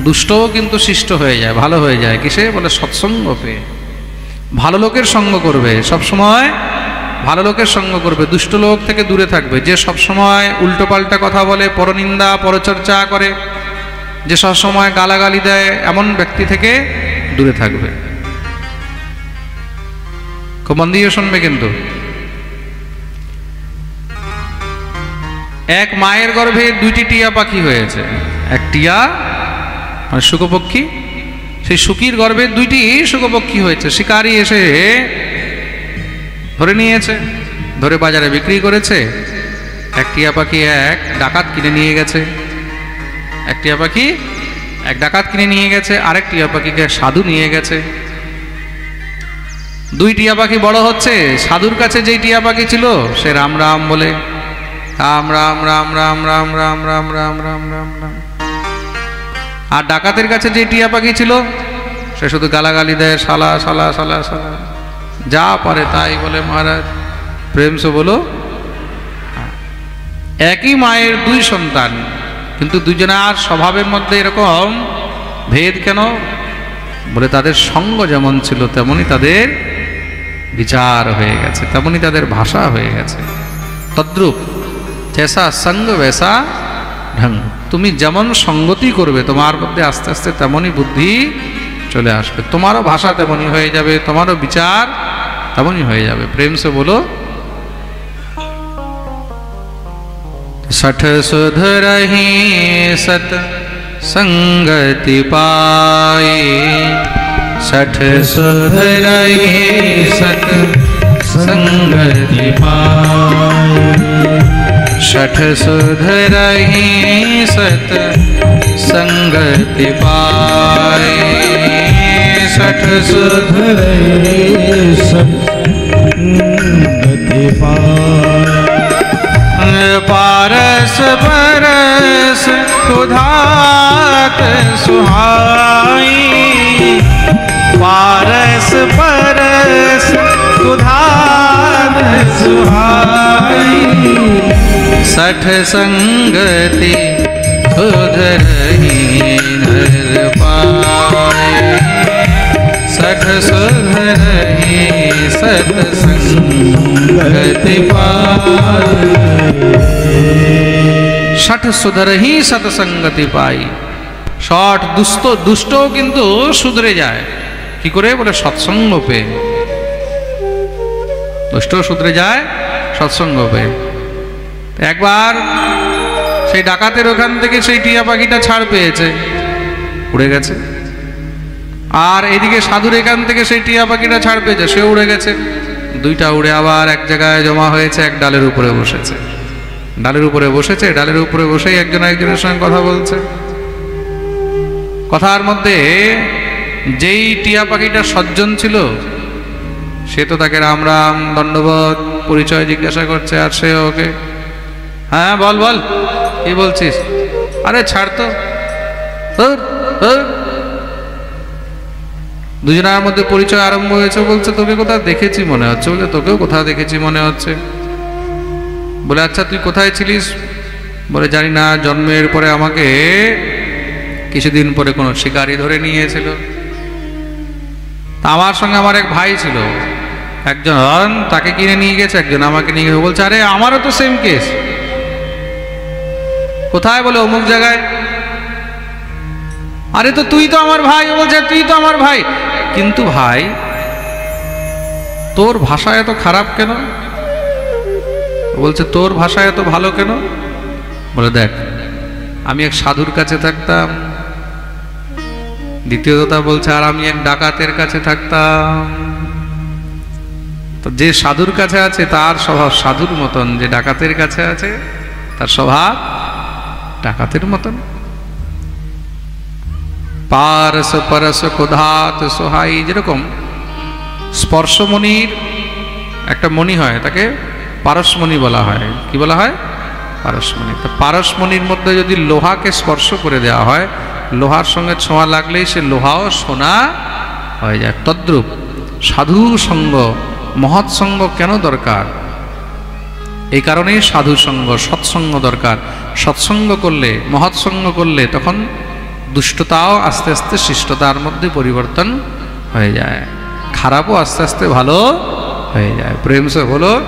দুষ্টও কিন্তু শিষ্ট হয়ে যায়, ভালো হয়ে যায়। কিসে? বলে সৎসঙ্গ পেয়ে। ভালো লোকের সঙ্গ করবে, সবসময় ভালো লোকের সঙ্গ করবে, দুষ্ট লোক থেকে দূরে থাকবে। যে সবসময় উল্টোপাল্টা কথা বলে, পরনিন্দা পরচর্চা করে, যে সবসময় গালাগালি দেয়, এমন ব্যক্তি থেকে দূরে থাকবে। খুব মন দিয়ে শুনবে কিন্তু। এক মায়ের গর্ভে দুইটি টিয়া পাখি হয়েছে। এক টিয়া মানে শুকপক্ষী, সেই শুকির গর্ভে দুইটি শুকপক্ষী হয়েছে। শিকারী এসে ধরে নিয়েছে, ধরে বাজারে বিক্রি করেছে। এক টিয়া পাখি এক ডাকাত কিনে নিয়ে গেছে। এক টিয়া পাখি এক ডাকাত কিনে নিয়ে গেছে, আরেক টিয়া পাখিকে সাধু নিয়ে গেছে। দুই টিয়া পাখি বড় হচ্ছে। সাধুর কাছে যেই টিয়া পাখি ছিল সে রাম রাম বলে, রাম রাম রাম রাম রাম রাম রাম রাম রাম রাম রাম। আর ডাকাতের কাছে যে টিয়া পাখি ছিল সে শুধু গালাগালি দেয়, শালা শালা শালা শালা, যা পারে তাই বলে। মহারাজ প্রেম সে বলো। একই মায়ের দুই সন্তান, কিন্তু দুজনের স্বভাবের মধ্যে এরকম ভেদ কেন? বলে তাদের সঙ্গ যেমন ছিল তেমনি তাদের বিচার হয়ে গেছে, তেমনি তাদের ভাষা হয়ে গেছে। তদ্রূপ জেসা সঙ্গ বেসা ঢং। তুমি যেমন সঙ্গতি করবে তোমার মধ্যে আস্তে আস্তে তেমনই বুদ্ধি চলে আসবে, তোমারও ভাষা তেমনই হয়ে যাবে, তোমারও বিচার তেমনই হয়ে যাবে। প্রেম সে বলো। सठ सुधरहि सत संगति पाए, सठ सुधरहि सत संगति पाए, सठ सुधरहि सत संगति पाए, सठ सुधरहि सत संगति पाए। पारस परस कुधात सुहाई, पारस परस कुधात सुहाई, सठ संगति सुधरहि नर पाए, सठ सुधरहि सत संगति पाए, ষট সুধরহি সৎসঙ্গতি পাই। ষট দুষ্টও কিন্তু সুধরে যায়। কি করে? বলে সৎসঙ্গ পেয়ে। দুষ্ট সুধরে যায় সৎসঙ্গ পেয়ে। একবার সেই ডাকাতের ওখান থেকে সেই টিয়া পাখিটা ছাড় পেয়েছে, উড়ে গেছে। আর এদিকে সাধুর এখান থেকে সেই টিয়া পাখিটা ছাড় পেয়েছে, সে উড়ে গেছে। দুইটা উড়ে আবার এক জায়গায় জমা হয়েছে, এক ডালের উপরে বসেছে। ডালের উপরে বসেছে, ডালের উপরে বসেই একজন একজনের সঙ্গে কথা বলছে। কথার মধ্যে যেই টিয়া পাখিটা সজ্জন ছিল সে তো তাকে রাম রাম দণ্ডবোধ পরিচয় জিজ্ঞাসা করছে, আর সে ওকে হ্যাঁ বল বল কি বলছিস, আরে ছাড় তো। দুজনের মধ্যে পরিচয় আরম্ভ হয়েছে। বলছে তোকে কোথাও দেখেছি মনে হচ্ছে। বলে তোকেও কোথাও দেখেছি মনে হচ্ছে। বলে আচ্ছা তুই কোথায় ছিলিস? বলে জানি না, জন্মের পরে আমাকে কিছুদিন পরে কোনো শিকারি ধরে নিয়েছিল। তা আমার সঙ্গে আমার এক ভাই ছিল, একজন তাকে কিনে নিয়ে গেছে, একজন আমাকে নিয়ে গেছে। বলছে আরে আমারও তো সেম কেস। কোথায়? বলে অমুক জায়গায়। আরে তো তুই তো আমার ভাই। বলছে তুই তো আমার ভাই, কিন্তু ভাই তোর ভাষা এত খারাপ কেন? বলছে তোর ভাষা এত ভালো কেন? বলে দেখ আমি এক সাধুর কাছে থাকতাম। দ্বিতীয় কথা বলছে আর আমি এক ডাকাতের কাছে থাকতাম। তো যে সাধুর কাছে আছে তার স্বভাব সাধুর মতন, যে ডাকাতের কাছে আছে তার স্বভাব ডাকাতের মতন। পারস পরস কোধাত সোহাই, যেরকম স্পর্শমণির একটা মণি হয় তাকে পারসমণি বলা হয়। কি বলা হয়? পারসমণি। তো পারসমণির মধ্যে যদি লোহাকে স্পর্শ করে দেওয়া হয়, লোহার সঙ্গে ছোঁয়া লাগলেই সে লোহাও সোনা হয়ে যায়। তদ্রূপ সাধু সঙ্গ মহৎ সঙ্গ কেন দরকার? এই কারণেই সাধু সঙ্গ সৎসঙ্গ দরকার। সৎসঙ্গ করলে, মহৎ সঙ্গ করলে তখন দুষ্টতাও আস্তে আস্তে শিষ্টতার মধ্যে পরিবর্তন হয়ে যায়, খারাপও আস্তে আস্তে ভালো হয়ে যায়। প্রেম সে বলো